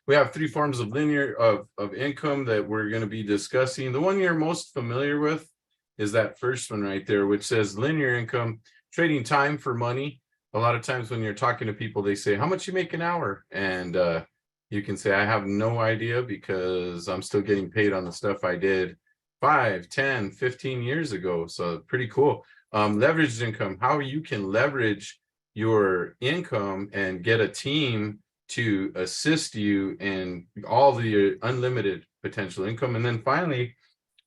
we have three forms of linear of income that we're going to be discussing. The one you're most familiar with is that first one right there, which says linear income, trading time for money. A lot of times when you're talking to people, they say, how much you make an hour? And you can say, I have no idea because I'm still getting paid on the stuff I did 5, 10, 15 years ago. So pretty cool. Leveraged income, how you can leverage your income and get a team to assist you in all the unlimited potential income. And then finally,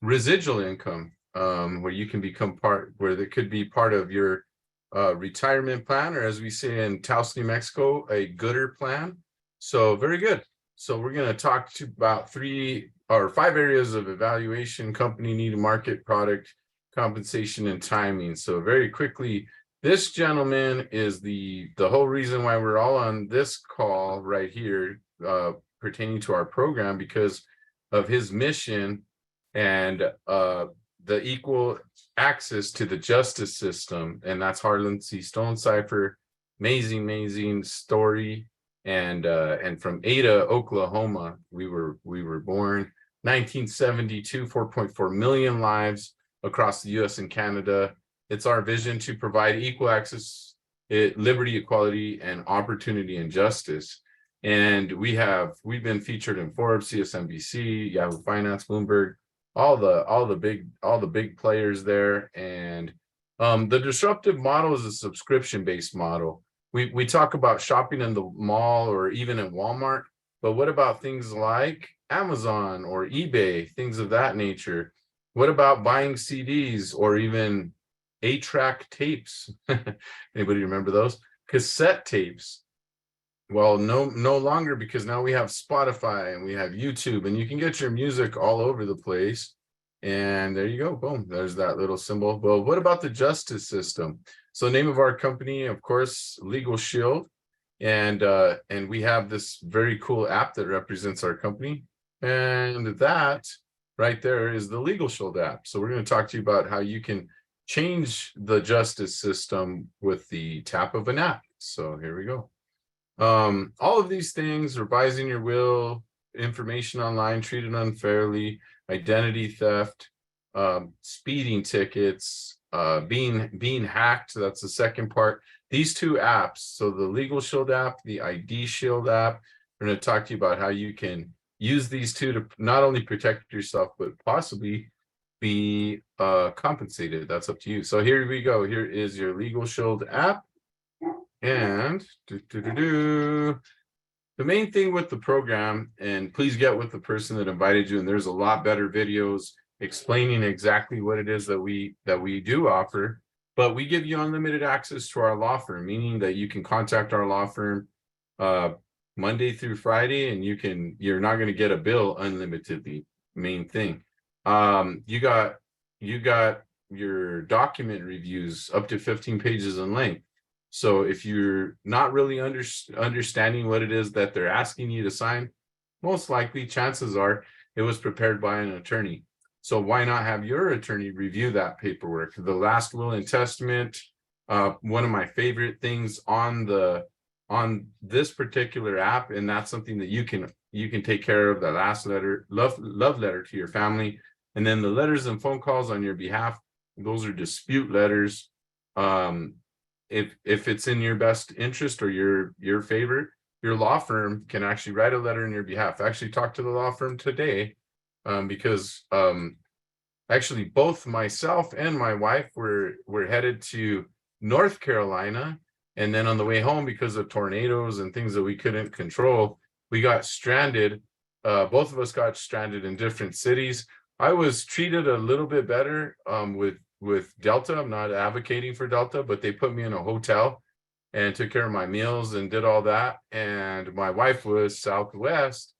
residual income, where you can become where that could be part of your retirement plan, or as we say in Taos, New Mexico, a gooder plan. So very good. So we're going to talk about 3 or 5 areas of evaluation: company need, market, product, compensation, and timing. So very quickly, this gentleman is the whole reason why we're all on this call right here, pertaining to our program, because of his mission and the equal access to the justice system. And that's Harlan C. Stonecipher. Amazing story. And from Ada, Oklahoma, we were born 1972, 4.4 million lives across the US and Canada. It's our vision to provide equal access, liberty, equality, and opportunity and justice. And we've been featured in Forbes, CSNBC, Yahoo Finance, Bloomberg, all the big players there. And the disruptive model is a subscription-based model. We talk about shopping in the mall or even in Walmart, but what about things like Amazon or eBay, things of that nature? What about buying CDs or even 8-track tapes? Anybody remember those? Cassette tapes. Well, no longer, because now we have Spotify and we have YouTube, and you can get your music all over the place. And there you go, boom, there's that little symbol. Well, what about the justice system? So name of our company, of course, Legal Shield. And we have this very cool app that represents our company. And that right there is the Legal Shield app. So we're going to talk to you about how you can change the justice system with the tap of an app. So here we go. All of these things: revising your will, information online treated unfairly, identity theft, speeding tickets, being hacked. That's the second part. These 2 apps, so the Legal Shield app, the ID Shield app, we're going to talk to you about how you can use these 2 to not only protect yourself, but possibly be compensated. That's up to you. So here we go. Here is your Legal Shield app. And the main thing with the program, and please get with the person that invited you, and there's a lot better videos explaining exactly what it is that we do offer, but we give you unlimited access to our law firm, meaning that you can contact our law firm Monday through Friday, and you're not going to get a bill unlimitedly. Main thing. You got your document reviews up to 15 pages in length. So if you're not really understanding what it is that they're asking you to sign, most likely, chances are, it was prepared by an attorney. So why not have your attorney review that paperwork? The last will and testament, one of my favorite things on this particular app, and that's something that you can take care of. The last letter, love letter to your family, and then the letters and phone calls on your behalf. Those are dispute letters. If it's in your best interest or your favor, your law firm can actually write a letter in your behalf. I actually talked to the law firm today, because actually both myself and my wife were headed to North Carolina, and then on the way home, because of tornadoes and things that we couldn't control, we got stranded. Both of us got stranded in different cities. I was treated a little bit better with Delta. I'm not advocating for Delta, but they put me in a hotel and took care of my meals and did all that. And my wife was Southwest,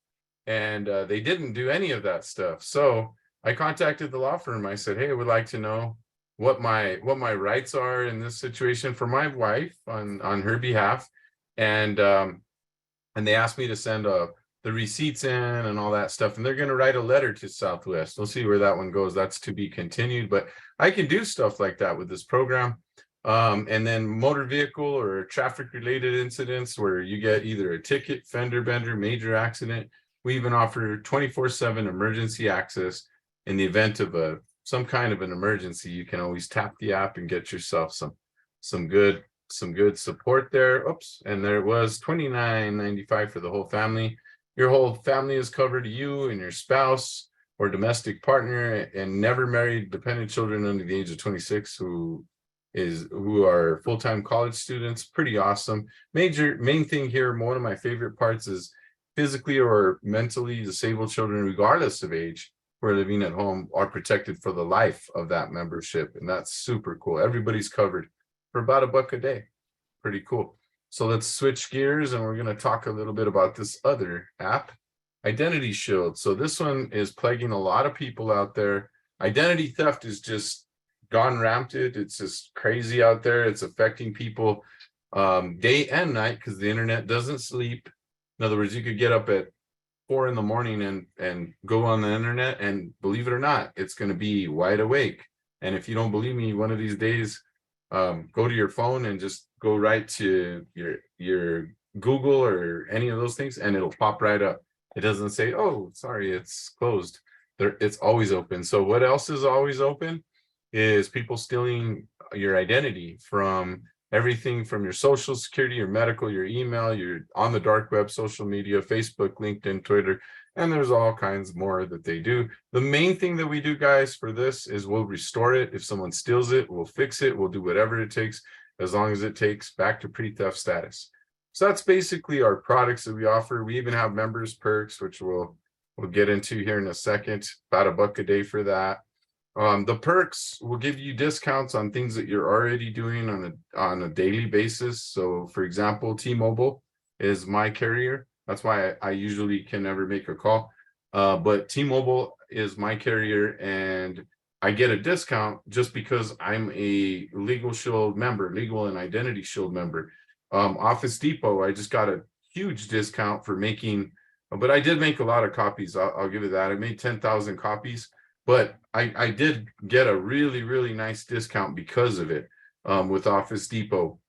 and they didn't do any of that stuff. So I contacted the law firm. I said, hey, I would like to know what my rights are in this situation for my wife on her behalf. And they asked me to send the receipts in and all that stuff, and they're going to write a letter to Southwest. We'll see where that one goes. That's to be continued, but I can do stuff like that with this program. And then motor vehicle or traffic related incidents where you get either a ticket, fender bender, major accident. We even offer 24/7 emergency access in the event of some kind of an emergency. You can always tap the app and get yourself some good support there. Oops, and there it was $29.95 for the whole family. Your whole family is covered, you and your spouse or domestic partner, and never married dependent children under the age of 26 who are full-time college students. Pretty awesome. Main thing here, one of my favorite parts, is physically or mentally disabled children, regardless of age, who are living at home, are protected for the life of that membership, and that's super cool. Everybody's covered for about $1 a day. Pretty cool. So let's switch gears, and we're going to talk a little bit about this other app, Identity Shield. So this one is plaguing a lot of people out there. Identity theft is just gone rampant. It's just crazy out there. It's affecting people day and night because the internet doesn't sleep. In other words, you could get up at 4 in the morning and go on the internet, and believe it or not, it's going to be wide awake. And if you don't believe me, one of these days, go to your phone and just go right to your Google or any of those things, and it'll pop right up. It doesn't say, oh, sorry, it's closed. It's always open. So what else is always open is people stealing your identity from everything from your social security, your medical, your email, your on the dark web, social media, Facebook, LinkedIn, Twitter, and there's all kinds more that they do. The main thing that we do, guys, for this is we'll restore it. If someone steals it, we'll fix it. We'll do whatever it takes, as long as it takes back to pre-theft status. So that's basically our products that we offer. We even have members perks, which we'll get into here in a second, about $1 a day for that. The perks will give you discounts on things that you're already doing on a daily basis. So for example, T-Mobile is my carrier. That's why I usually can never make a call. But T-Mobile is my carrier, and I get a discount just because I'm a Legal Shield member, Legal and Identity Shield member. Office Depot, I just got a huge discount for making, but I did make a lot of copies. I'll give it that. I made 10,000 copies. But I did get a really, really nice discount because of it with Office Depot.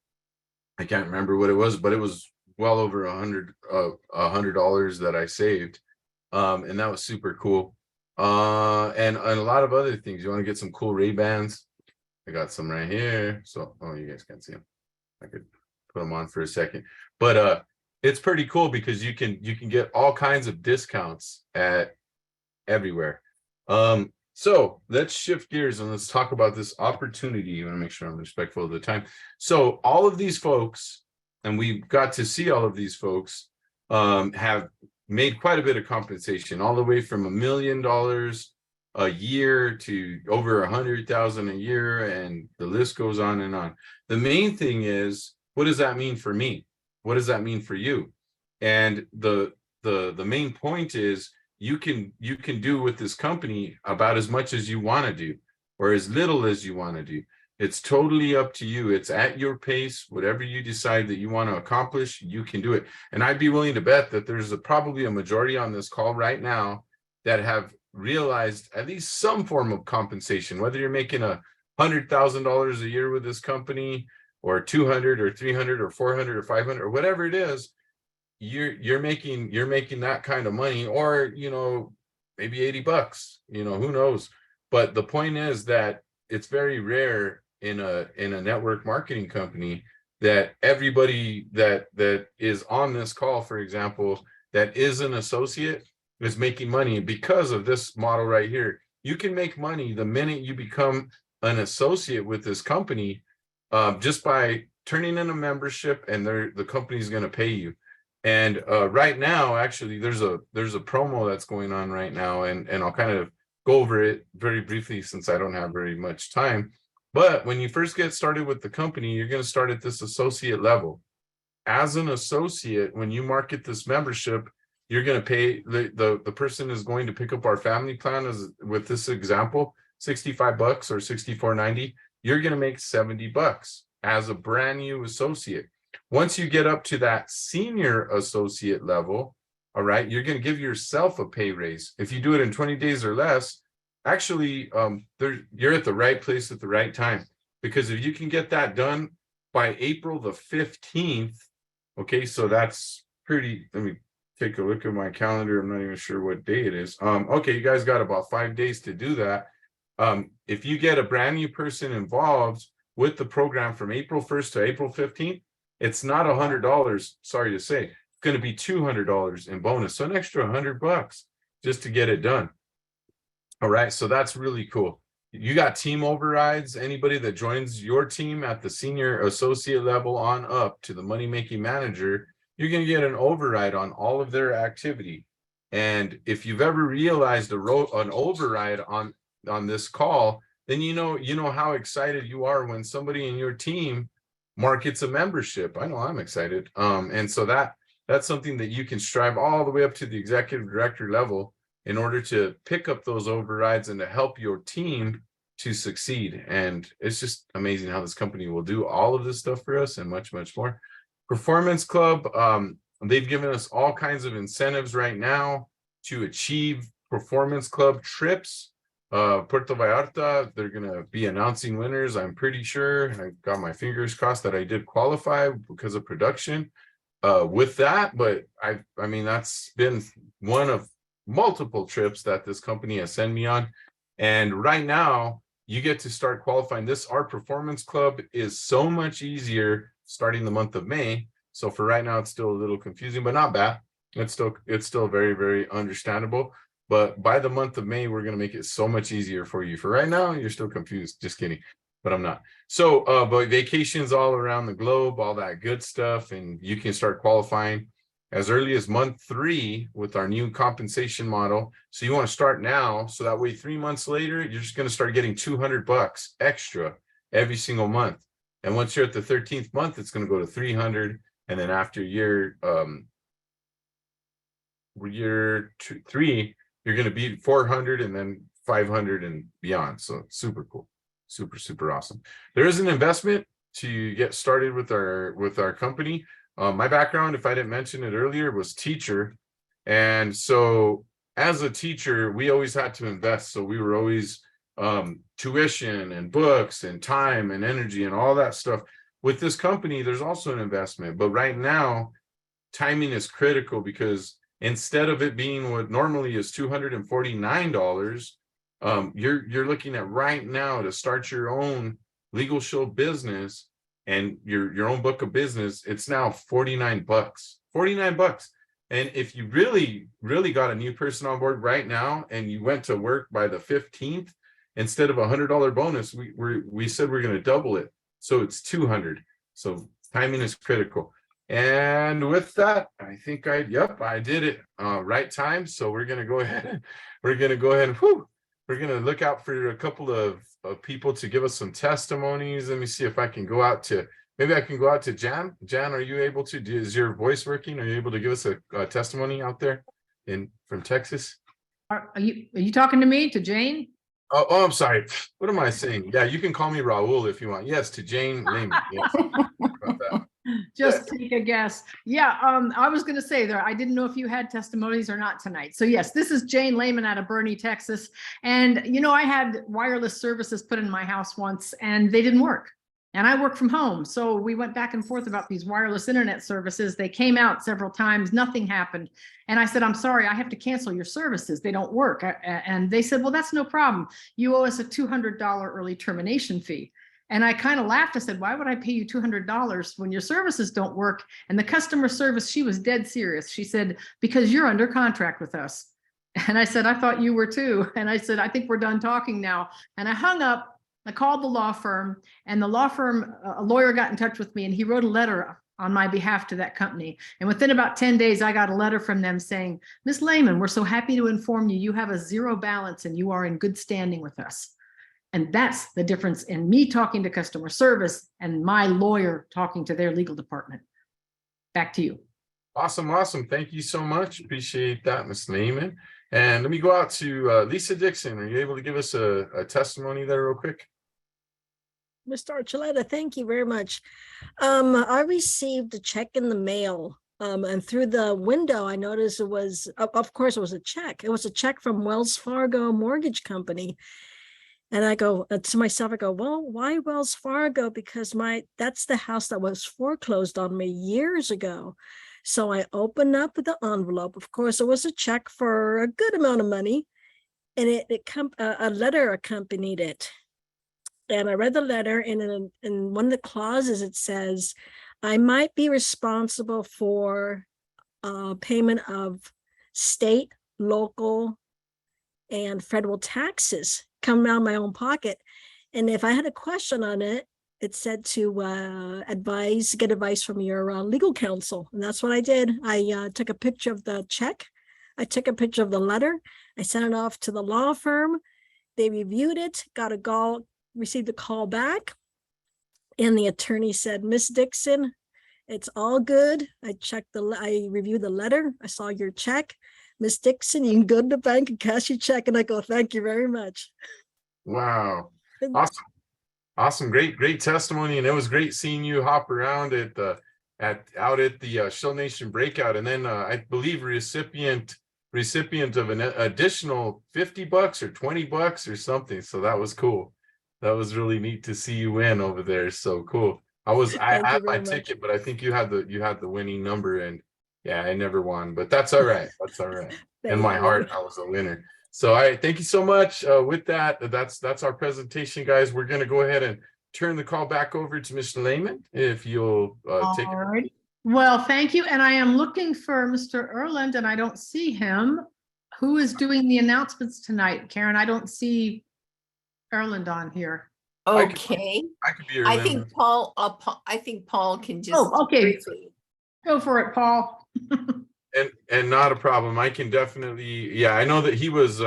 I can't remember what it was, but it was well over $100 that I saved. And that was super cool. And a lot of other things. You want to get some cool Ray-Bans? I got some right here. So, oh, you guys can't see them. I could put them on for a second. But it's pretty cool because you can get all kinds of discounts at everywhere. So let's shift gears and let's talk about this opportunity. You want to make sure I'm respectful of the time. So all of these folks, and we got to see all of these folks, have made quite a bit of compensation, all the way from $1 million a year to over 100,000 a year, and the list goes on and on. The main thing is, what does that mean for me? What does that mean for you? And the main point is, you can do with this company about as much as you want to do, or as little as you want to do. It's totally up to you. It's at your pace. Whatever you decide that you want to accomplish, you can do it. And I'd be willing to bet that there's probably a majority on this call right now that have realized at least some form of compensation, whether you're making $100,000 a year with this company, or 200 or 300 or 400 or 500 or whatever it is. You're making that kind of money, or maybe $80, who knows. But the point is that it's very rare in a network marketing company that everybody that is on this call, for example, that is an associate, is making money because of this model right here. You can make money the minute you become an associate with this company, just by turning in a membership, and the company's going to pay you. And right now, actually, there's a promo that's going on right now, and I'll kind of go over it very briefly since I don't have very much time. But when you first get started with the company, you're going to start at this associate level. As an associate, when you market this membership, you're going to pay the person is going to pick up our family plan, as with this example, $65 or $64.90. You're going to make $70 as a brand new associate. Once you get up to that senior associate level, all right, you're going to give yourself a pay raise. If you do it in 20 days or less, actually, you're at the right place at the right time, because if you can get that done by April the 15th, okay, so that's pretty, let me take a look at my calendar. I'm not even sure what day it is. Okay, you guys got about 5 days to do that. If you get a brand new person involved with the program from April 1st to April 15th, it's not $100, sorry to say, it's going to be $200 in bonus, so an extra $100 just to get it done. All right, so that's really cool. You got team overrides. Anybody that joins your team at the senior associate level on up to the money making manager, you're going to get an override on all of their activity. And if you've ever realized an override on this call, then you know how excited you are when somebody in your team markets a membership. I know I'm excited. And so that's something that you can strive all the way up to the executive director level in order to pick up those overrides and to help your team to succeed. And it's just amazing how this company will do all of this stuff for us and much, much more. Performance Club, they've given us all kinds of incentives right now to achieve Performance Club trips. Puerto Vallarta, they're going to be announcing winners. I'm pretty sure. I got my fingers crossed that I did qualify because of production with that. But I mean, that's been one of multiple trips that this company has sent me on. And right now, you get to start qualifying. Our Performance Club is so much easier starting the month of May. So for right now, it's still a little confusing, but not bad. It's still very, very understandable. But by the month of May, we're going to make it so much easier for you. For right now, you're still confused. Just kidding. But I'm not. So, but vacations all around the globe, all that good stuff. And you can start qualifying as early as month 3 with our new compensation model. So you want to start now. So that way, 3 months later, you're just going to start getting $200 extra every single month. And once you're at the 13th month, it's going to go to 300. And then after year 3, you're going to be 400 and then 500 and beyond. So super cool. Super, super awesome. There is an investment to get started with our company. My background, if I didn't mention it earlier, was teacher. And so as a teacher, we always had to invest. So we were always tuition and books and time and energy and all that stuff. With this company, there's also an investment. But right now, timing is critical because instead of it being what normally is $249, you're looking at right now to start your own legal show business and your own book of business. It's now $49. $49. And if you really, really got a new person on board right now and you went to work by the 15th, instead of $100 bonus, we said we're going to double it. So it's $200. So timing is critical. And with that, I think I did it right time. So we're going to go ahead. We're going to look out for a couple of people to give us some testimonies. Let me see if I can go out to, maybe I can go out to Jan. Jan, are you able to, is your voice working? Are you able to give us a testimony out there from Texas? Are you talking to me, to Jane? Oh, I'm sorry. What am I saying? Yeah, you can call me Raul if you want. Yes, to Jane Lehman. Yes. About that. Just take a guess. Yeah, I was going to say there, I didn't know if you had testimonies or not tonight. So yes, this is Jane Lehman out of Bernie, Texas. And you know, I had wireless services put in my house once and they didn't work. And I work from home. So we went back and forth about these wireless internet services. They came out several times, nothing happened. And I said, I'm sorry, I have to cancel your services. They don't work. And they said, well, that's no problem. You owe us a $200 early termination fee. And I kind of laughed. I said, why would I pay you $200 when your services don't work? And the customer service, she was dead serious. She said, because you're under contract with us. And I said, I thought you were too. And I said, I think we're done talking now. And I hung up. I called the law firm, and the law firm, a lawyer got in touch with me, and he wrote a letter on my behalf to that company. And within about 10 days, I got a letter from them saying, Ms. Lehman, we're so happy to inform you, you have a zero balance and you are in good standing with us. And that's the difference in me talking to customer service and my lawyer talking to their legal department. Back to you. Awesome. Awesome. Thank you so much. Appreciate that, Ms. Lehman. And let me go out to Lisa Dixon. Are you able to give us a testimony there real quick? Mr. Archuleta, thank you very much. I received a check in the mail, and through the window, I noticed it was, of course, it was a check. It was a check from Wells Fargo Mortgage Company. And I go to myself, I go, well, why Wells Fargo? Because that's the house that was foreclosed on me years ago. So I opened up the envelope. Of course, it was a check for a good amount of money, and a letter accompanied it. And I read the letter, and in one of the clauses it says, I might be responsible for payment of state, local, and federal taxes coming out of my own pocket. And if I had a question on it, it said to get advice from your legal counsel. And that's what I did. I took a picture of the check. I took a picture of the letter. I sent it off to the law firm. They reviewed it, received a call back. And the attorney said, Miss Dixon, it's all good. I reviewed the letter. I saw your check. Miss Dixon, you can go to the bank and cash your check. And I go, thank you very much. Wow. Awesome. Awesome. Great testimony. And it was great seeing you hop around out at the Shell Nation breakout. And then I believe recipient of an additional $50 or $20 or something. So that was cool. That was really neat to see you win over there. So cool. I had my ticket, but I think you had the winning number, and yeah, I never won, but that's all right. That's all right. In my heart, I was a winner. So thank you so much. With that's our presentation, guys. We're going to go ahead and turn the call back over to Mr. Lehman, if you'll take it. Alrighty. Well, thank you. And I am looking for Mr. Erland, and I don't see him. Who is doing the announcements tonight? Karen, I don't see Erland on here. Okay, I could be I think Paul, I think Paul can just. Okay. briefly- Go for it, Paul. And not a problem. I can definitely, yeah, I know that he was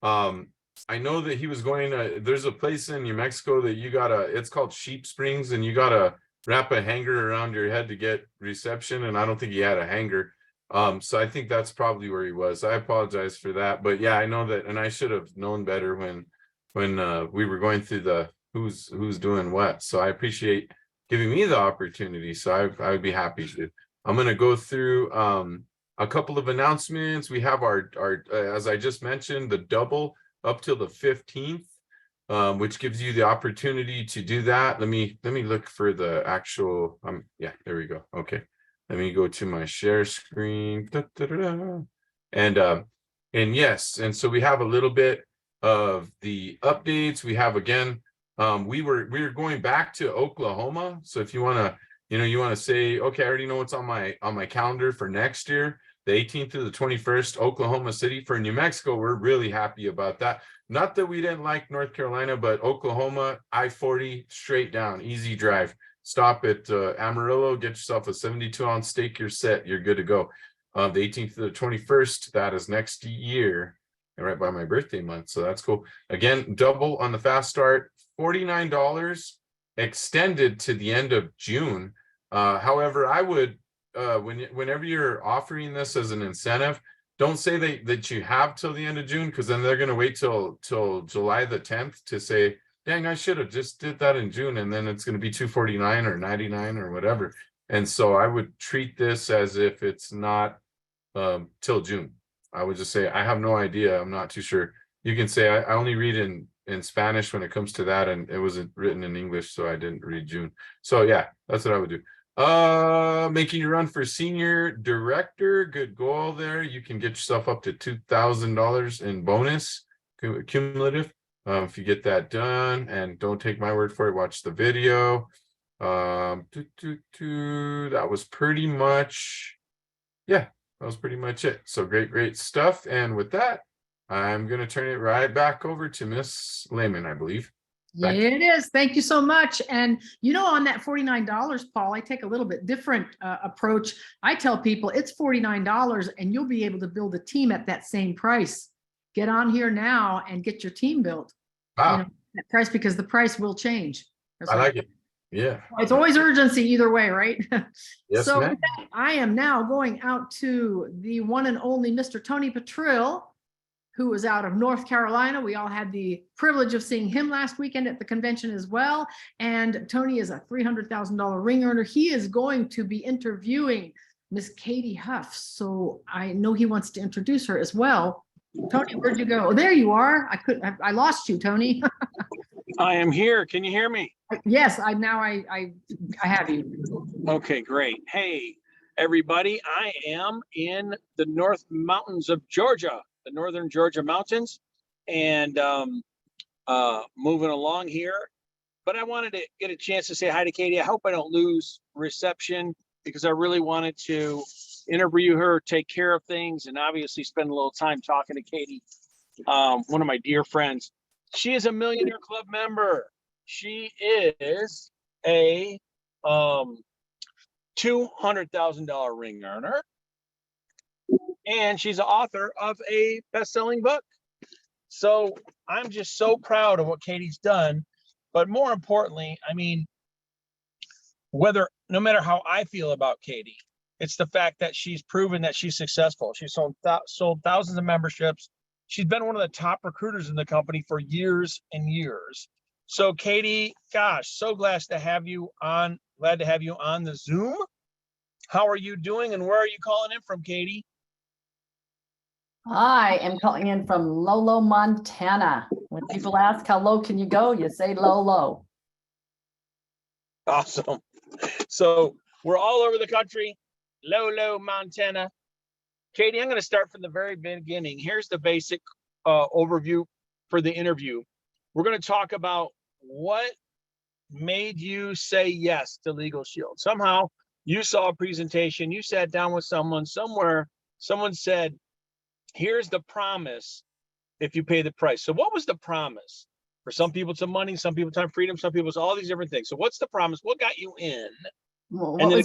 I know that he was going there's a place in New Mexico that it's called Sheep Springs, and you gotta wrap a hanger around your head to get reception, and I don't think he had a hanger. So I think that's probably where he was. I apologize for that, but yeah, I know that, and I should have known better when we were going through the who's doing what. So I appreciate giving me the opportunity. So I would be happy to. I'm going to go through a couple of announcements. We have our as I just mentioned, the double up till the 15th, which gives you the opportunity to do that. Let me look for the actual. Yeah, there we go. Okay, let me go to my share screen. And yes, and so we have a little bit of the updates. We have, again, we were going back to Oklahoma. So if you want to, you want to say, okay, I already know what's on my calendar for next year, the 18th to the 21st, Oklahoma City. For New Mexico, we're really happy about that. Not that we didn't like North Carolina, but Oklahoma, I-40 straight down, easy drive. Stop at Amarillo, get yourself a 72-ounce steak, you're set, you're good to go. The 18th to the 21st, that is next year, right by my birthday month. So that's cool. Again, double on the fast start, $49 extended to the end of June. However, I would, whenever you're offering this as an incentive, don't say that you have till the end of June, because then they're going to wait till July the 10th to say, dang, I should have just did that in June, and then it's going to be $249 or $99 or whatever. And so I would treat this as if it's not till June. I would just say, I have no idea. I'm not too sure. You can say, I only read in Spanish when it comes to that, and it wasn't written in English, so I didn't read June. So yeah, that's what I would do. Making your run for senior director, good goal there. You can get yourself up to $2,000 in bonus cumulative if you get that done. And don't take my word for it, watch the video. That was pretty much, yeah, that was pretty much it. So great stuff. And with that, I'm going to turn it right back over to Miss Lehman, I believe. Yeah, it is. Thank you so much. And on that $49, Paul, I take a little bit different approach. I tell people it's $49 and you'll be able to build a team at that same price. Get on here now and get your team built. Wow. That price, because the price will change. I like it. Yeah. It's always urgency either way, right? Yes, so ma'am. with that, I am now going out to the one and only Mr. Tony Petrill, who is out of North Carolina. We all had the privilege of seeing him last weekend at the convention as well. And Tony is a $300,000 ring earner. He is going to be interviewing Miss Katy Huff. So I know he wants to introduce her as well. Tony, where'd you go? Oh, there you are. I lost you, Tony. I am here. Can you hear me? Yes, I have you. Okay, great. Hey, everybody. I am in the North Mountains of Georgia, the Northern Georgia mountains, and moving along here. But I wanted to get a chance to say hi to Katy. I hope I don't lose reception because I really wanted to interview her, take care of things, and obviously spend a little time talking to Katy, one of my dear friends. She is a Millionaire Club member. She is a $200,000 ring earner, and she's the author of a best-selling book. So I'm just so proud of what Katy's done. But more importantly, I mean, no matter how I feel about Katy, it's the fact that she's proven that she's successful. She's sold thousands of memberships. She's been one of the top recruiters in the company for years and years. So Katy, gosh, so glad to have you on the Zoom. How are you doing and where are you calling in from, Katy? I am calling in from Lolo, Montana. When people ask how low can you go, you say low, low. Awesome. So we're all over the country. Lolo, Montana. Katy, I'm going to start from the very beginning. Here's the basic overview for the interview. We're going to talk about what made you say yes to Legal Shield. Somehow you saw a presentation, you sat down with someone somewhere, someone said, here's the promise if you pay the price. So what was the promise? For some people, it's money, some people, time, freedom, some people, it's all these different things. So what's the promise? What got you in? Well, And then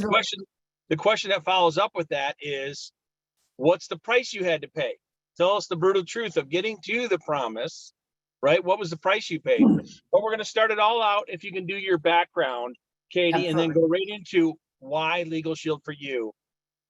the question that follows up with that is, what's the price you had to pay? Tell us the brutal truth of getting to the promise, right? What was the price you paid? But we're going to start it all out. If you can do your background, Katy, and then go right into why Legal Shield for you.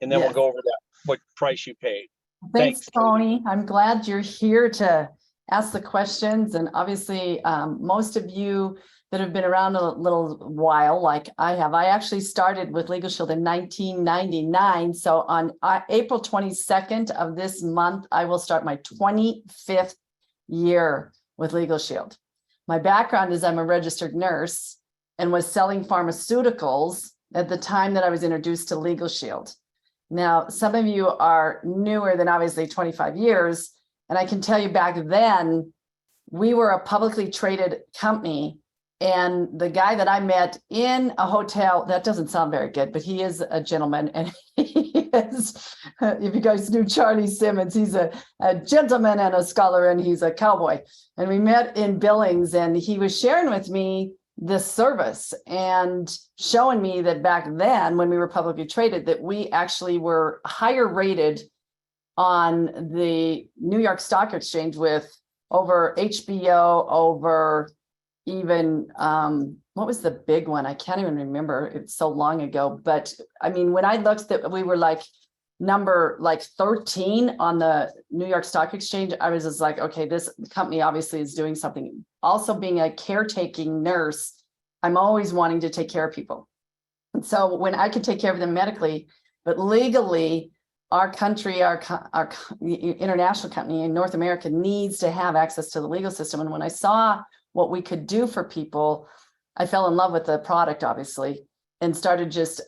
And then we'll go over that, what price you paid. Thanks, Tony. I'm glad you're here to ask the questions. And obviously, most of you that have been around a little while, like I have, I actually started with Legal Shield in 1999. So on April 22nd of this month, I will start my 25th year with Legal Shield. My background is I'm a registered nurse and was selling pharmaceuticals at the time that I was introduced to Legal Shield. Now, some of you are newer than obviously 25 years. And I can tell you back then, we were a publicly traded company. And the guy that I met in a hotel, that doesn't sound very good, but he is a gentleman. And he is, if you guys knew Charlie Simmons, he's a gentleman and a scholar, and he's a cowboy. And we met in Billings, and he was sharing with me this service and showing me that back then, when we were publicly traded, that we actually were higher rated on the New York Stock Exchange with over HBO, over even, what was the big one? I can't even remember. It's so long ago. But I mean, when I looked that we were like number 13 on the New York Stock Exchange, I was just like, okay, this company obviously is doing something. Also being a caretaking nurse, I'm always wanting to take care of people. And so when I could take care of them medically, but legally, our country, our international company in North America needs to have access to the legal system. And when I saw what we could do for people, I fell in love with the product, obviously, and started just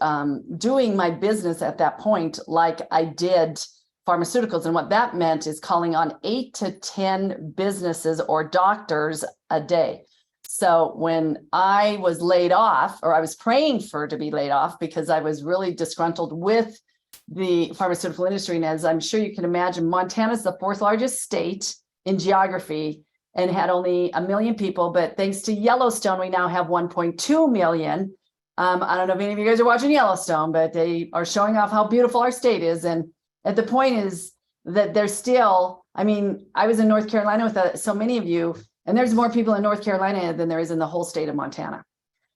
doing my business at that point, like I did pharmaceuticals. And what that meant is calling on 8 to 10 businesses or doctors a day. So when I was laid off, or I was praying to be laid off because I was really disgruntled with the pharmaceutical industry. And as I'm sure you can imagine, Montana is the 4th largest state in geography and had only 1 million people. But thanks to Yellowstone, we now have 1.2 million. I don't know if any of you guys are watching Yellowstone, but they are showing off how beautiful our state is. And the point is that there's still, I mean, I was in North Carolina with so many of you, and there's more people in North Carolina than there is in the whole state of Montana.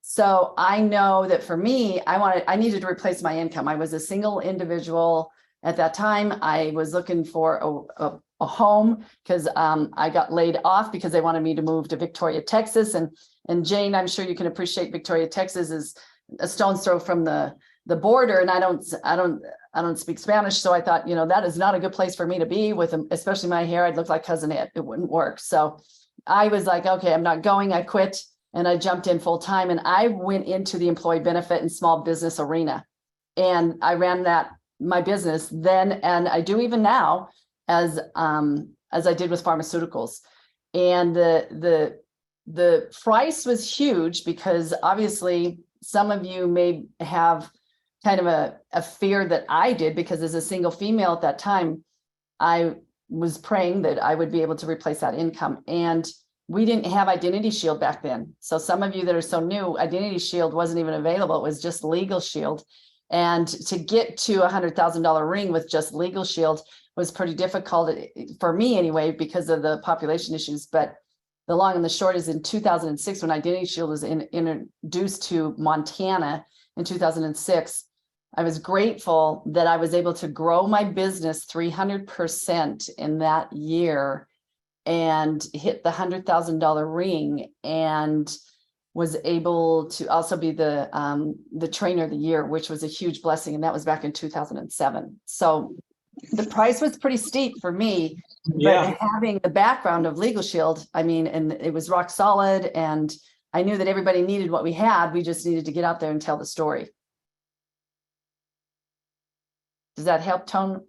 So I know that for me, I needed to replace my income. I was a single individual at that time. I was looking for a home because I got laid off because they wanted me to move to Victoria, Texas. And Jane, I'm sure you can appreciate Victoria, Texas is a stone's throw from the the border, and I don't speak Spanish. So I thought, that is not a good place for me to be with, especially my hair. I'd look like Cousin It. It wouldn't work. So I was like, okay, I'm not going. I quit and I jumped in full time, and I went into the employee benefit and small business arena. And I ran my business then, and I do even now, as I did with pharmaceuticals. And the price was huge, because obviously some of you may have kind of a fear that I did, because as a single female at that time, I was praying that I would be able to replace that income. And we didn't have Identity Shield back then. So some of you that are so new, Identity Shield wasn't even available. It was just Legal Shield. And to get to $100,000 ring with just Legal Shield was pretty difficult for me anyway, because of the population issues. But the long and the short is, in 2006, when Identity Shield was introduced to Montana in 2006, I was grateful that I was able to grow my business 300% in that year and hit the $100,000 ring, and was able to also be the trainer of the year, which was a huge blessing. And that was back in 2007. So the price was pretty steep for me, but having the background of Legal Shield, and it was rock solid, and I knew that everybody needed what we had. We just needed to get out there and tell the story. Does that help, Tone?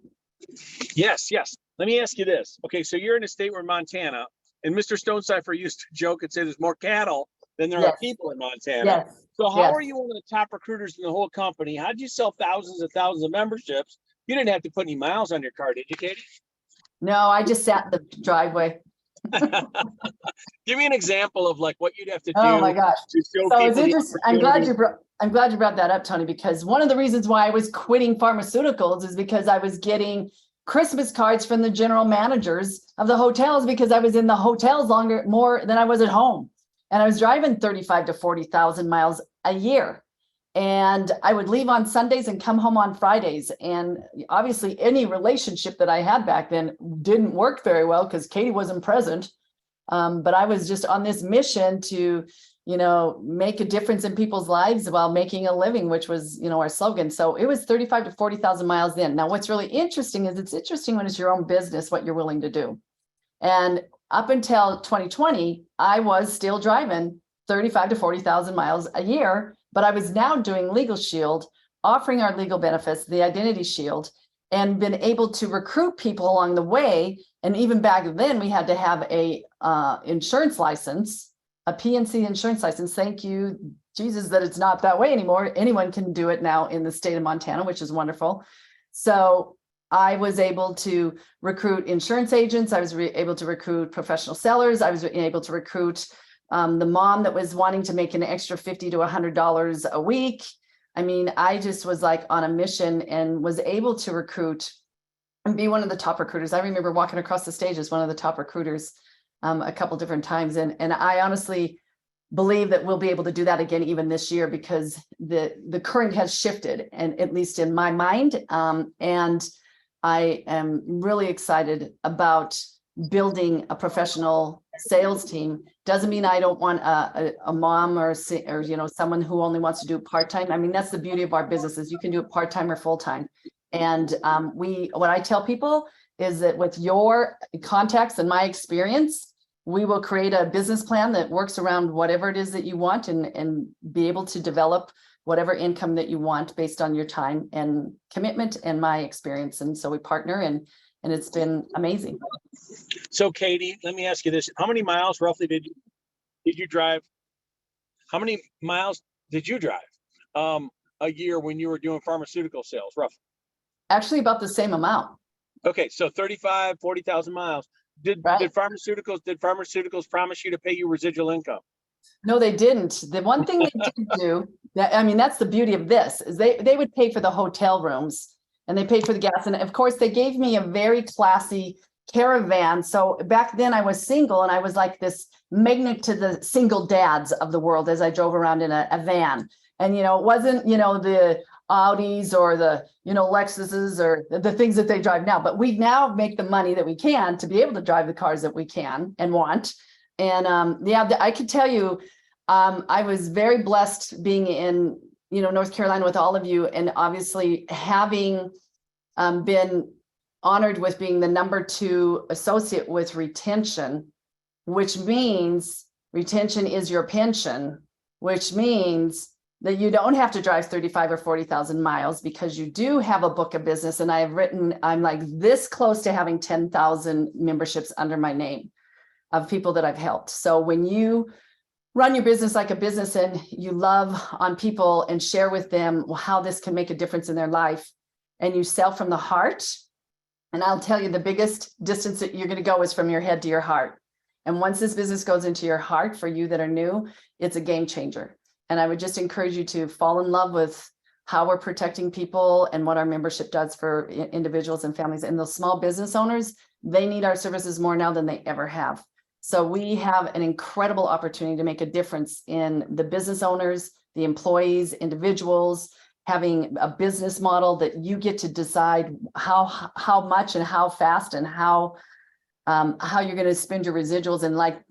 Yes. Let me ask you this. Okay, so you're in a state where Montana, and Mr. Stonecipher used to joke and say there's more cattle than there are people in Montana. Yes. So how are you one of the top recruiters in the whole company? How did you sell thousands and thousands of memberships? You didn't have to put any miles on your car, did you, Katie? No, I just sat in the driveway. Give me an example of like what you'd have to do. Oh my gosh. To show So it's people the interesting. I'm glad opportunity. you brought that up, Tony, because one of the reasons why I was quitting pharmaceuticals is because I was getting Christmas cards from the general managers of the hotels, because I was in the hotels more than I was at home. And I was driving 35 to 40,000 miles a year. And I would leave on Sundays and come home on Fridays. And obviously any relationship that I had back then didn't work very well, because Katie wasn't present. But I was just on this mission to, make a difference in people's lives while making a living, which was, our slogan. So it was 35 to 40,000 miles in. Now, what's really interesting is it's interesting when it's your own business, what you're willing to do. And up until 2020, I was still driving 35 to 40,000 miles a year, but I was now doing Legal Shield, offering our legal benefits, the Identity Shield, and been able to recruit people along the way. And even back then, we had to have a insurance license, a PNC insurance license. Thank you, Jesus, that it's not that way anymore. Anyone can do it now in the state of Montana, which is wonderful. So I was able to recruit insurance agents. I was able to recruit professional sellers. I was able to recruit the mom that was wanting to make an extra $50 to $100 a week. I just was like on a mission and was able to recruit and be one of the top recruiters. I remember walking across the stage as one of the top recruiters a couple different times. And I honestly believe that we'll be able to do that again, even this year, because the current has shifted, and at least in my mind. And I am really excited about building a professional sales team. Doesn't mean I don't want a mom or someone who only wants to do part-time. That's the beauty of our business, is you can do it part-time or full-time. And what I tell people is that with your contacts and my experience, we will create a business plan that works around whatever it is that you want, and be able to develop whatever income that you want based on your time and commitment and my experience. And so we partner, and it's been amazing. So Katie, let me ask you this. How many miles roughly did you drive? How many miles did you drive a year when you were doing pharmaceutical sales, roughly? Actually, about the same amount. Okay, so 35, 40,000 miles. Did pharmaceuticals promise you to pay you residual income? No, they didn't. The one thing they did do, that's the beauty of this, is they would pay for the hotel rooms, and they paid for the gas. And of course, they gave me a very classy caravan. So back then I was single, and I was like this magnet to the single dads of the world as I drove around in a van. And, it wasn't, the Audis or the, Lexuses or the things that they drive now, but we now make the money that we can to be able to drive the cars that we can and want. And I could tell you, I was very blessed being in, North Carolina with all of you, and obviously having been honored with being the #2 associate with retention, which means retention is your pension, which means that you don't have to drive 35 or 40,000 miles because you do have a book of business. And I'm like this close to having 10,000 memberships under my name of people that I've helped. So when you run your business like a business and you love on people and share with them how this can make a difference in their life, and you sell from the heart, and I'll tell you the biggest distance that you're going to go is from your head to your heart. And once this business goes into your heart, for you that are new, it's a game changer. And I would just encourage you to fall in love with how we're protecting people and what our membership does for individuals and families. And those small business owners, they need our services more now than they ever have. So we have an incredible opportunity to make a difference in the business owners, the employees, individuals, having a business model that you get to decide how much and how fast and how you're going to spend your residuals. And like,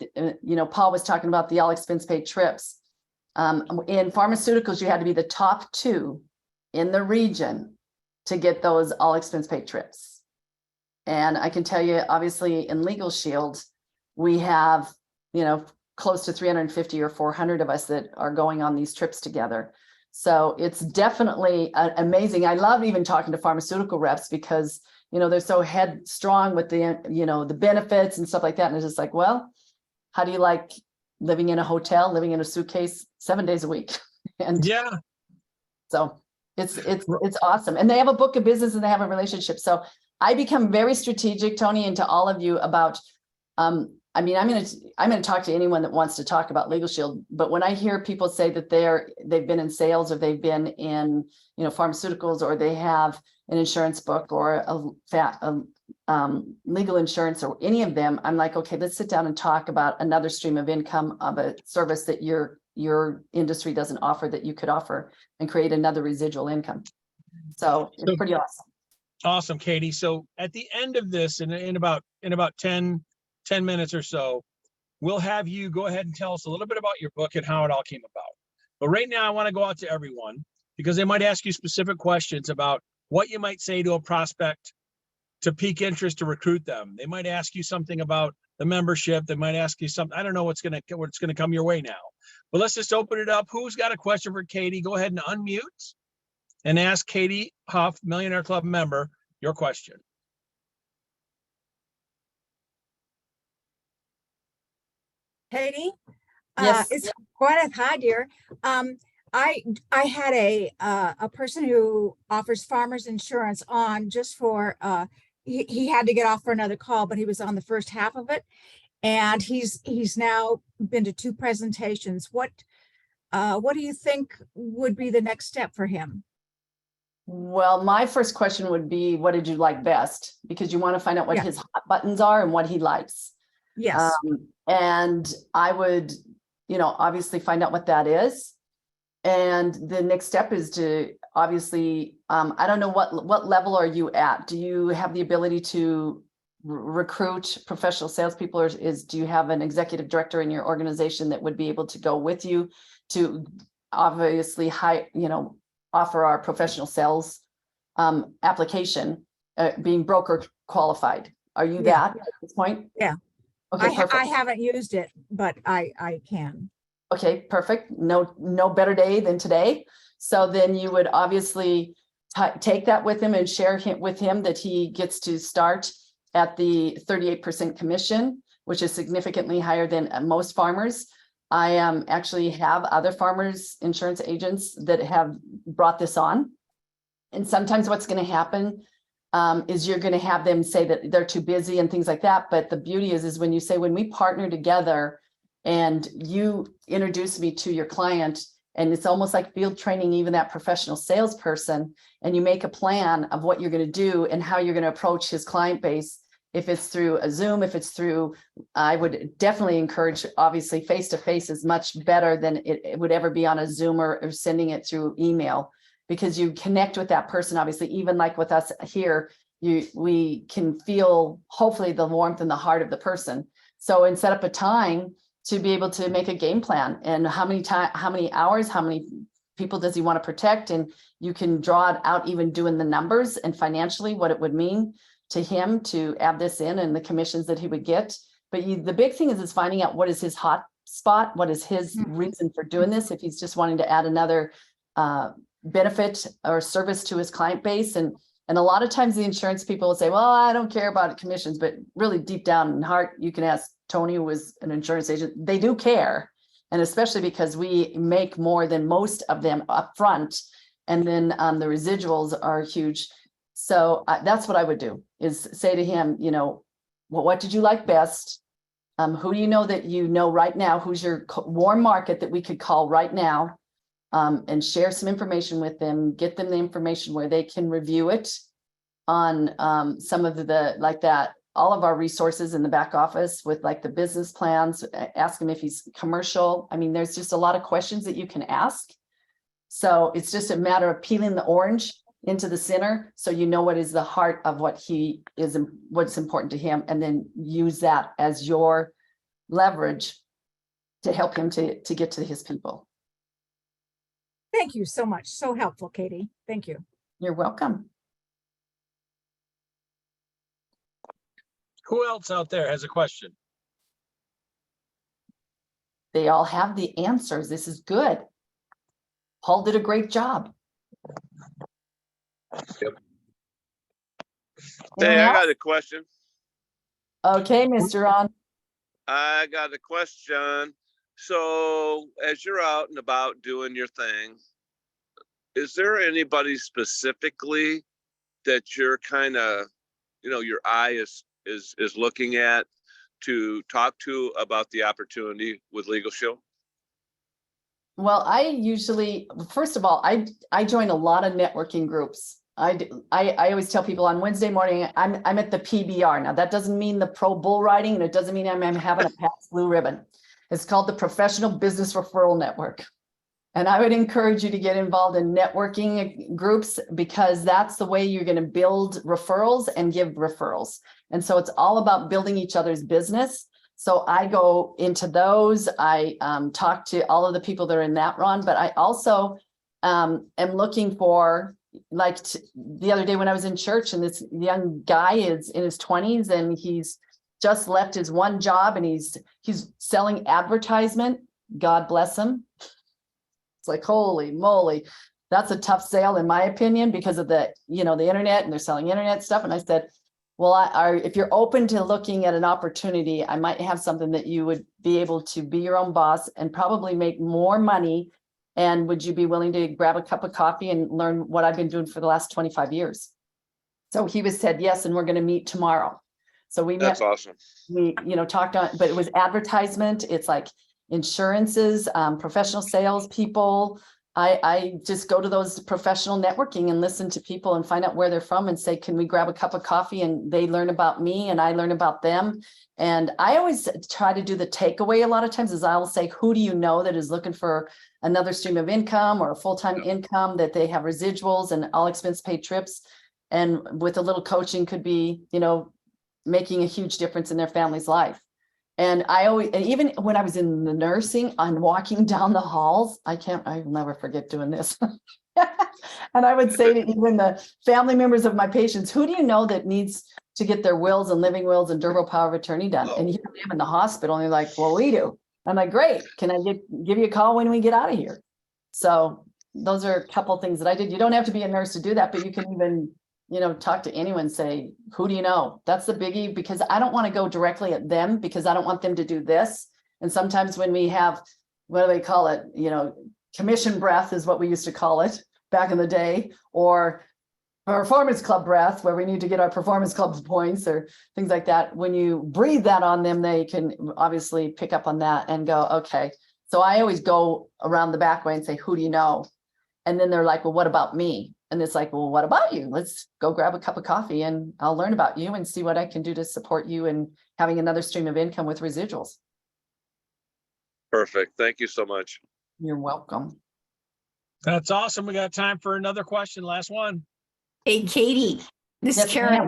Paul was talking about the all expense paid trips. In pharmaceuticals, you had to be the top 2 in the region to get those all expense paid trips. And I can tell you, obviously in Legal Shield, we have, close to 350 or 400 of us that are going on these trips together. So it's definitely amazing. I love even talking to pharmaceutical reps because, they're so headstrong with the benefits and stuff like that. And it's just like, well, how do you like living in a hotel, living in a suitcase 7 days a week? And Yeah. So it's awesome. And they have a book of business and they have a relationship. So I become very strategic, Tony, and to all of you about, I'm going to talk to anyone that wants to talk about Legal Shield. But when I hear people say that they've been in sales or they've been in, pharmaceuticals, or they have an insurance book or legal insurance or any of them, I'm like, okay, let's sit down and talk about another stream of income of a service that your industry doesn't offer that you could offer, and create another residual income. So it's pretty awesome. Awesome, Katy. So at the end of this, in about 10 minutes or so, we'll have you go ahead and tell us a little bit about your book and how it all came about. But right now I want to go out to everyone because they might ask you specific questions about what you might say to a prospect to pique interest to recruit them. They might ask you something about the membership. They might ask you something. I don't know what's going to come your way now, but let's just open it up. Who's got a question for Katy? Go ahead and unmute and ask Katy Huff, Millionaire Club member, your question. Katy, Yes. it's Gwyneth. Hi, dear. I had a person who offers farmers insurance on just for he had to get off for another call, but he was on the first half of it, and he's now been to 2 presentations. What do you think would be the next step for him? Well, my first question would be, what did you like best? Because you want to find out what Yeah. his hot buttons are and what he likes. Yes. And I would, obviously find out what that is. And the next step is to obviously, I don't know what level are you at? Do you have the ability to recruit professional salespeople, or do you have an executive director in your organization that would be able to go with you to obviously offer our professional sales application, being broker qualified? Are you that at this point? Yeah. Okay, perfect. I haven't used it, but I can. Okay, perfect. No better day than today. So then you would obviously take that with him and share with him that he gets to start at the 38% commission, which is significantly higher than most farmers. I actually have other farmers insurance agents that have brought this on. And sometimes what's going to happen is you're going to have them say that they're too busy and things like that. But the beauty is when you say, when we partner together and you introduce me to your client, and it's almost like field training, even that professional salesperson, and you make a plan of what you're going to do and how you're going to approach his client base. If it's through a Zoom, if it's through, I would definitely encourage, obviously face-to-face is much better than it would ever be on a Zoom or sending it through email, because you connect with that person. Obviously, even like with us here, we can feel hopefully the warmth in the heart of the person. So, and set up a time to be able to make a game plan, and how many hours, how many people does he want to protect? And you can draw it out, even doing the numbers and financially what it would mean to him to add this in and the commissions that he would get. But the big thing is finding out what is his hot spot, what is his reason for doing this, if he's just wanting to add another benefit or service to his client base. And a lot of times the insurance people will say, well, I don't care about commissions, but really deep down in heart, you can ask Tony, who was an insurance agent, they do care. And especially because we make more than most of them up front. And then the residuals are huge. So that's what I would do, is say to him, you know, well, what did you like best? Who do you know that you know right now? Who's your warm market that we could call right now? And share some information with them, get them the information where they can review it on some of the like that, all of our resources in the back office with like the business plans, ask him if he's commercial. I mean, there's just a lot of questions that you can ask. So it's just a matter of peeling the orange into the center, so you know what is the heart of what he is, what's important to him, and then use that as your leverage to help him to get to his people. Thank you so much. So helpful, Katie. Thank you. You're welcome. Who else out there has a question? They all have the answers. This is good. Paul did a great job. Yep. Anyone Hey, I else? got a question. Okay, Mr. Ron. I got a question. So as you're out and about doing your thing, is there anybody specifically that you're kind of, you know, your eye is looking at to talk to about the opportunity with Legal Shield? Well, I usually, first of all, I join a lot of networking groups. I always tell people on Wednesday morning, I'm at the PBR. Now that doesn't mean the pro bull riding, and it doesn't mean I'm having a past blue ribbon. It's called the Professional Business Referral Network. And I would encourage you to get involved in networking groups, because that's the way you're going to build referrals and give referrals. And so it's all about building each other's business. So I go into those. I talk to all of the people that are in that run, but I also am looking for, like the other day when I was in church, and this young guy is in his 20s and he's just left his one job and he's selling advertisement. God bless him. It's like, holy moly, that's a tough sale in my opinion, because of the, you know, the internet, and they're selling internet stuff. And I said, well, if you're open to looking at an opportunity, I might have something that you would be able to be your own boss and probably make more money. And would you be willing to grab a cup of coffee and learn what I've been doing for the last 25 years? So he said yes, and we're going to meet tomorrow. So we met. That's awesome. We, you know, talked on, but it was advertisement. It's like insurances, professional sales people. I just go to those professional networking and listen to people and find out where they're from and say, can we grab a cup of coffee? And they learn about me and I learn about them. And I always try to do the takeaway a lot of times is I'll say, who do you know that is looking for another stream of income or a full-time income, that they have residuals and all expense paid trips. And with a little coaching could be, you know, making a huge difference in their family's life. And even when I was in the nursing, I'm walking down the halls. I'll never forget doing this. And I would say to even the family members of my patients, who do you know that needs to get their wills and living wills and durable power of attorney done? And here I am in the hospital, and they're like, well, we do. I'm like, great. Can I give you a call when we get out of here? So those are a couple of things that I did. You don't have to be a nurse to do that, but you can even, you know, talk to anyone, say, who do you know? That's the biggie, because I don't want to go directly at them, because I don't want them to do this. And sometimes when we have, what do they call it? You know, commission breath is what we used to call it back in the day, or performance club breath, where we need to get our performance club points or things like that. When you breathe that on them, they can obviously pick up on that and go, okay. So I always go around the back way and say, who do you know? And then they're like, well, what about me? And it's like, well, what about you? Let's go grab a cup of coffee and I'll learn about you and see what I can do to support you in having another stream of income with residuals. Perfect. Thank you so much. You're welcome. That's awesome. We got time for another question. Last one. Hey, Katie, this is Yes, Karen.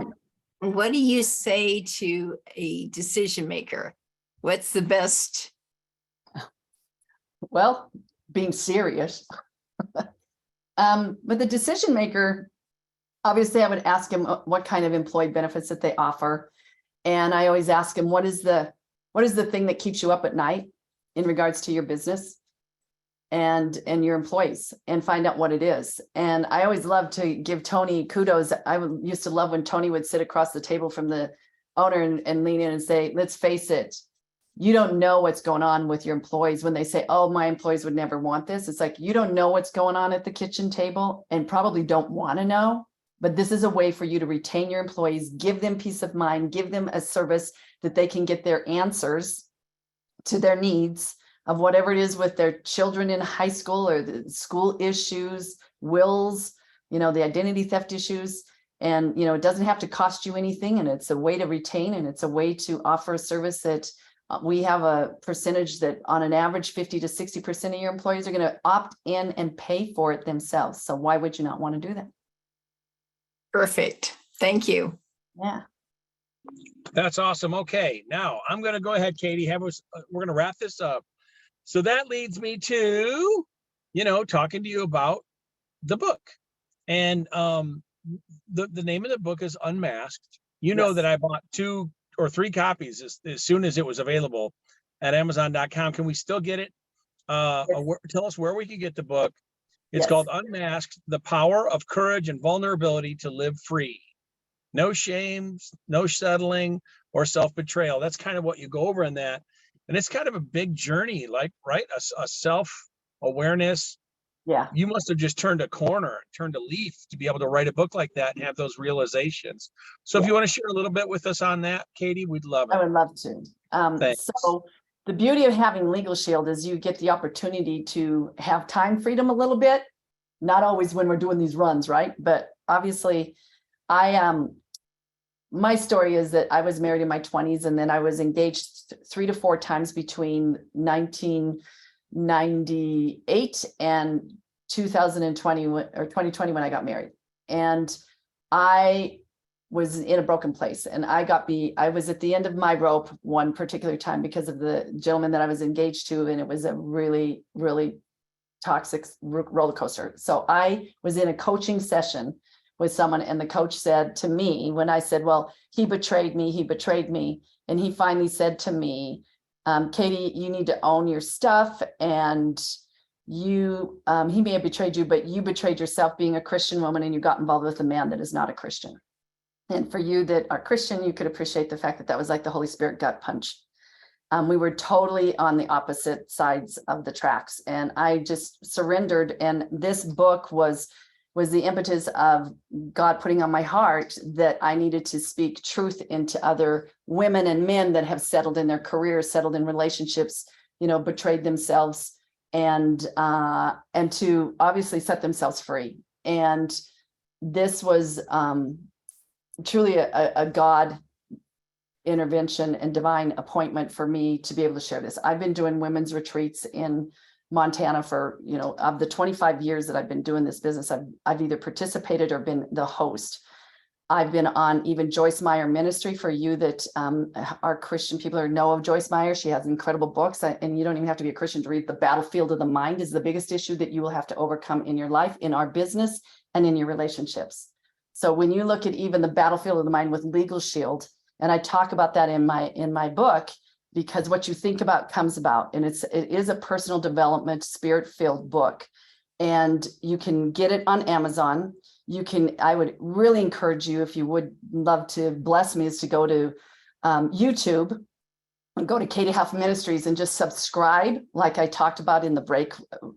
ma'am. What do you say to a decision maker? What's the best? Well, being serious. But the decision maker, obviously I would ask him what kind of employee benefits that they offer. And I always ask him, what is the thing that keeps you up at night in regards to your business and your employees, and find out what it is. And I always love to give Tony kudos. Used to love when Tony would sit across the table from the owner and lean in and say, let's face it, you don't know what's going on with your employees when they say, oh, my employees would never want this. It's like, you don't know what's going on at the kitchen table and probably don't want to know. But this is a way for you to retain your employees, give them peace of mind, give them a service that they can get their answers to their needs of whatever it is with their children in high school or the school issues, wills, the identity theft issues. And, it doesn't have to cost you anything. And it's a way to retain, and it's a way to offer a service that we have a percentage that on an average 50 to 60% of your employees are going to opt in and pay for it themselves. So why would you not want to do that? Perfect. Thank you. Yeah. That's awesome. Okay, now I'm going to go ahead, Katie. We're going to wrap this up. So that leads me to, talking to you about the book. And the name of the book is Unmasked. You know that I bought 2 or 3 copies as soon as it was available at Amazon.com. Can we still get it? Tell us where we can get the book. It's called Unmasked: The Power of Courage and Vulnerability to Live Free. No shame, no settling, or self-betrayal. That's kind of what you go over in that. And it's kind of a big journey, right? A self-awareness. Yeah. You must have just turned a leaf to be able to write a book like that and have those realizations. So if you want to share a little bit with us on that, Katie, we'd love it. I would love to. So the beauty of having Legal Shield is you get the opportunity to have time freedom a little bit, not always when we're doing these runs, right? But obviously my story is that I was married in my 20s, and then I was engaged 3 to 4 times between 1998 and 2020 or 2020 when I got married. And I was in a broken place, and I was at the end of my rope one particular time because of the gentleman that I was engaged to, and it was a really, really toxic roller coaster. So I was in a coaching session with someone, and the coach said to me, when I said, well, he betrayed me, and he finally said to me, Katie, you need to own your stuff, and he may have betrayed you, but you betrayed yourself being a Christian woman, and you got involved with a man that is not a Christian. And for you that are Christian, you could appreciate the fact that that was like the Holy Spirit gut punch. We were totally on the opposite sides of the tracks, and I just surrendered. And this book was the impetus of God putting on my heart that I needed to speak truth into other women and men that have settled in their careers, settled in relationships, betrayed themselves, and to obviously set themselves free. And this was truly a God intervention and divine appointment for me to be able to share this. I've been doing women's retreats in Montana for, of the 25 years that I've been doing this business, I've either participated or been the host. I've been on even Joyce Meyer Ministry. For you that are Christian people or know of Joyce Meyer, she has incredible books, and you don't even have to be a Christian to read. The battlefield of the mind is the biggest issue that you will have to overcome in your life, in our business, and in your relationships. So when you look at even the battlefield of the mind with Legal Shield, and I talk about that in my book, because what you think about comes about, and it is a personal development, spirit-filled book, and you can get it on Amazon. I would really encourage you, if you would love to bless me, is to go to YouTube and go to Katy Huff Ministries and just subscribe, like I talked about in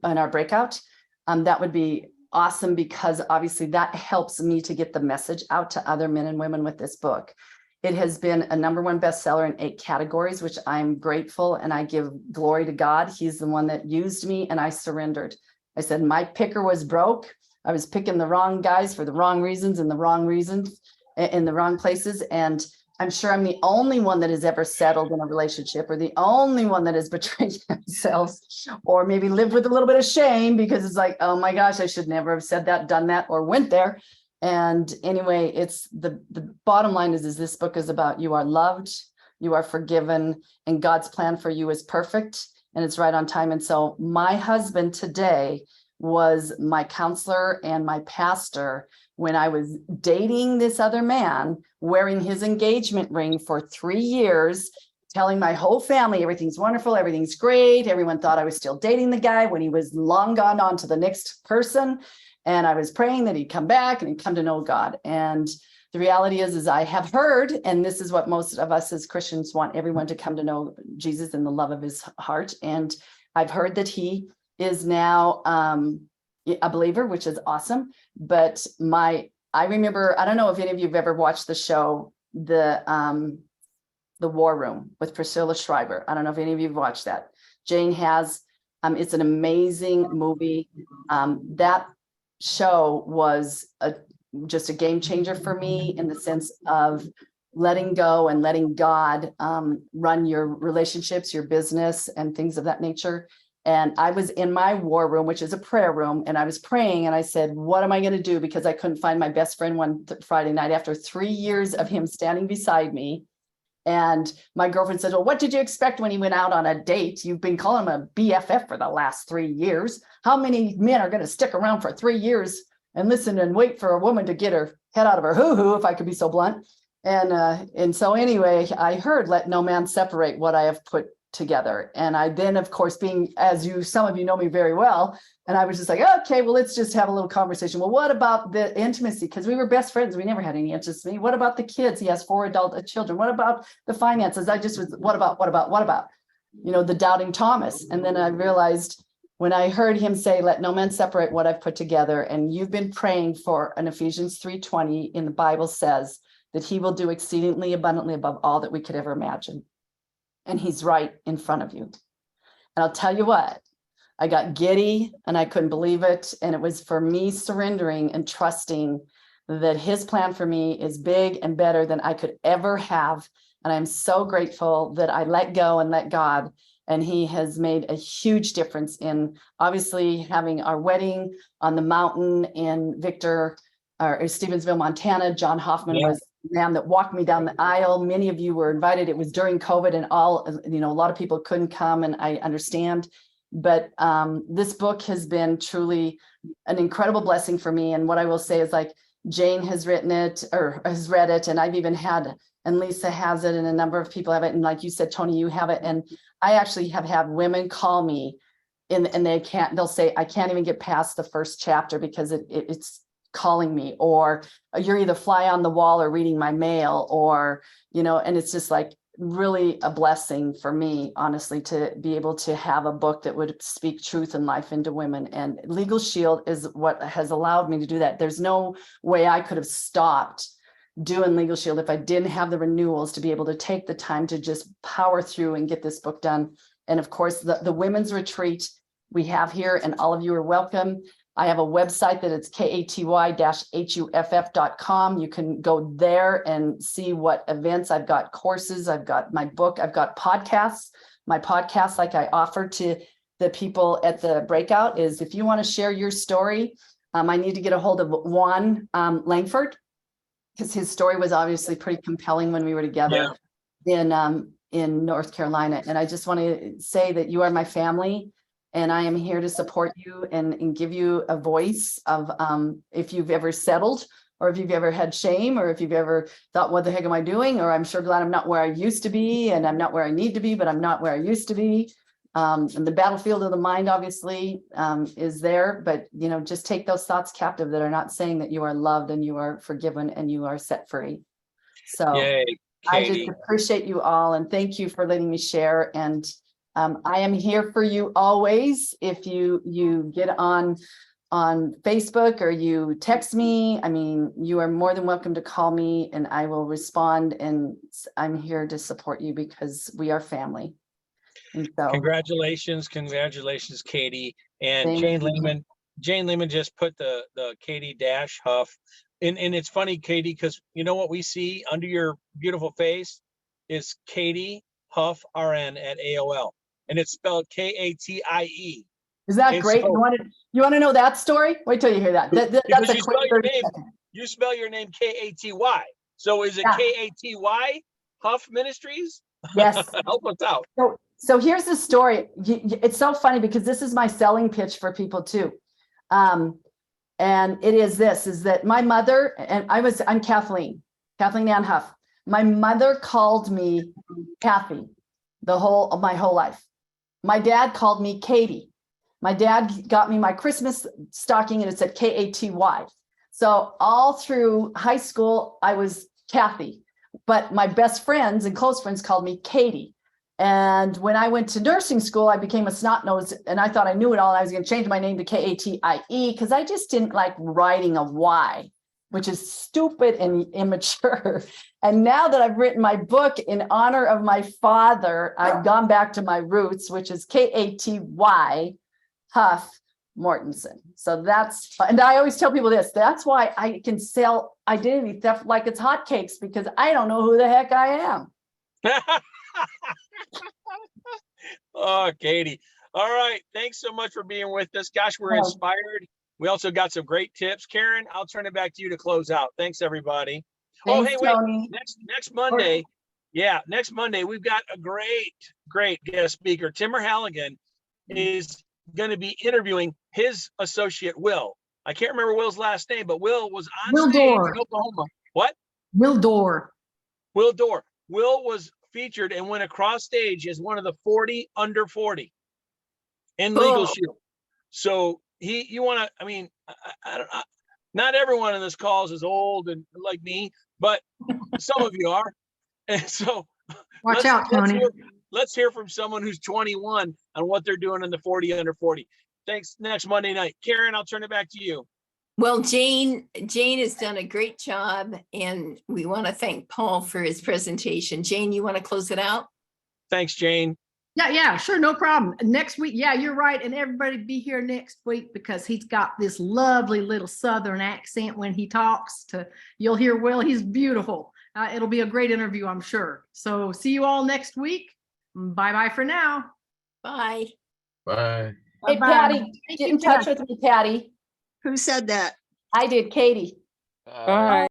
our breakout. That would be awesome, because obviously that helps me to get the message out to other men and women with this book. It has been a #1 bestseller in 8 categories, which I'm grateful, and I give glory to God. He's the one that used me, and I surrendered. I said, my picker was broke. I was picking the wrong guys for the wrong reasons, in the wrong places. And I'm sure I'm the only one that has ever settled in a relationship, or the only one that has betrayed themselves, or maybe lived with a little bit of shame, because it's like, oh my gosh, I should never have said that, done that, or went there. And anyway, it's the bottom line is this book is about, you are loved, you are forgiven, and God's plan for you is perfect, and it's right on time. And so my husband today was my counselor and my pastor when I was dating this other man, wearing his engagement ring for 3 years, telling my whole family everything's wonderful, everything's great. Everyone thought I was still dating the guy when he was long gone on to the next person. And I was praying that he'd come back and he'd come to know God. And the reality is I have heard, and this is what most of us as Christians want everyone to come to know Jesus and the love of his heart. And I've heard that he is now a believer, which is awesome. But I remember, I don't know if any of you have ever watched the show, The War Room with Priscilla Schreiber. I don't know if any of you have watched that. Jane has. It's an amazing movie. That show was just a game changer for me in the sense of letting go and letting God run your relationships, your business, and things of that nature. And I was in my war room, which is a prayer room, and I was praying and I said, what am I going to do? Because I couldn't find my best friend one Friday night after 3 years of him standing beside me. And my girlfriend said, well, what did you expect when he went out on a date? You've been calling him a BFF for the last 3 years. How many men are going to stick around for 3 years and listen and wait for a woman to get her head out of her hoo-hoo, if I could be so blunt? And so anyway, I heard, let no man separate what I have put together. And I then, of course, being, some of you know me very well, and I was just like, okay, well, let's just have a little conversation. Well, what about the intimacy? Because we were best friends. We never had any intimacy. What about the kids? He has 4 adult children. What about the finances? What about, the doubting Thomas? And then I realized when I heard him say, let no man separate what I've put together. And you've been praying for an Ephesians 3:20 in the Bible says that he will do exceedingly abundantly above all that we could ever imagine. And he's right in front of you. And I'll tell you what, I got giddy and I couldn't believe it. And it was for me surrendering and trusting that his plan for me is big and better than I could ever have. And I'm so grateful that I let go and let God. And he has made a huge difference in obviously having our wedding on the mountain in Stevensville, Montana. John Hoffman was the man that walked me down the aisle. Many of you were invited. It was during COVID and a lot of people couldn't come, and I understand. But this book has been truly an incredible blessing for me. And what I will say is, like, Jane has written it or has read it, and I've even had, and Lisa has it, and a number of people have it. And like you said, Tony, you have it. And I actually have had women call me and they'll say, I can't even get past the first chapter because it's calling me, or you're either fly on the wall or reading my mail, or, and it's just like really a blessing for me, honestly, to be able to have a book that would speak truth and life into women. And Legal Shield is what has allowed me to do that. There's no way I could have stopped doing Legal Shield if I didn't have the renewals to be able to take the time to just power through and get this book done. And of course, the women's retreat we have here, and all of you are welcome. I have a website that it's katy-huff.com. You can go there and see what events. I've got courses, I've got my book, I've got podcasts. My podcast, like I offered to the people at the breakout, is if you want to share your story, I need to get a hold of Juan Langford, because his story was obviously pretty compelling when we were together in North Carolina. And I just want to say that you are my family. And I am here to support you and give you a voice of if you've ever settled, or if you've ever had shame, or if you've ever thought, what the heck am I doing? Or I'm sure glad I'm not where I used to be, and I'm not where I need to be, but I'm not where I used to be. And the battlefield of the mind obviously is there, but just take those thoughts captive that are not saying that you are loved and you are forgiven and you are set free. So Yay, I just Katy. appreciate you all, and thank you for letting me share. And I am here for you always. If you get on Facebook or you text me, I mean, you are more than welcome to call me and I will respond. And I'm here to support you because we are family. And so Congratulations, Katy. And Jane Lehman just put the Katy Huff. And it's funny, Katy, because you know what we see under your beautiful face is Katy Huff RN at AOL. And it's spelled Katie. Is that And great? so, you want to know that story? Wait till you hear that. That's a quick 30 seconds. You spell your name Katy. So is it Katy Huff Ministries? Yes. Help us out. So here's the story. It's so funny because this is my selling pitch for people too. And it is this, is that my mother, and I'm Kathleen Ann Huff. My mother called me Kathy my whole life. My dad called me Katy. My dad got me my Christmas stocking and it said Katy. So all through high school, I was Kathy, but my best friends and close friends called me Katy. And when I went to nursing school, I became a snot nose and I thought I knew it all. And I was going to change my name to Katie because I just didn't like writing a Y, which is stupid and immature. And now that I've written my book in honor of my father, I've gone back to my roots, which is Katy Huff-Mortenson. So and I always tell people this, that's why I can sell identity theft like it's hotcakes, because I don't know who the heck I am. Oh, Katie. All right. Thanks so much for being with us. Gosh, we're inspired. We also got some great tips. Karen, I'll turn it back to you to close out. Thanks, everybody. Thanks, hey, wait. Tony. Next Monday. Yeah, next Monday, we've got a great guest speaker. Timur Halligan is going to be interviewing his associate, Will. I can't remember Will's last name, but Will was on Will stage Dorr. in Oklahoma. What? Will Dorr. Will Dorr. Will was featured and went across stage as one of the 40 under 40 in Legal Shield. So you want to, I mean, I don't, not everyone in this call is old and like me, but some of you are. And so Watch out, Tony. Let's hear from someone who's 21 on what they're doing in the 40 under 40. Thanks. Next Monday night. Karen, I'll turn it back to you. Well, Jane has done a great job, and we want to thank Paul for his presentation. Jane, you want to close it out? Thanks, Jane. Yeah, sure, no problem. Next week, yeah, you're right, and everybody be here next week because he's got this lovely little Southern accent when he talks. You'll hear Will, he's beautiful. It'll be a great interview, I'm sure. So see you all next week. Bye-bye for now. Bye. Bye. Hey, Bye-bye. Patty, Thank get you, in touch Patty. with me, Patty. Who said that? I did, Katie. All right.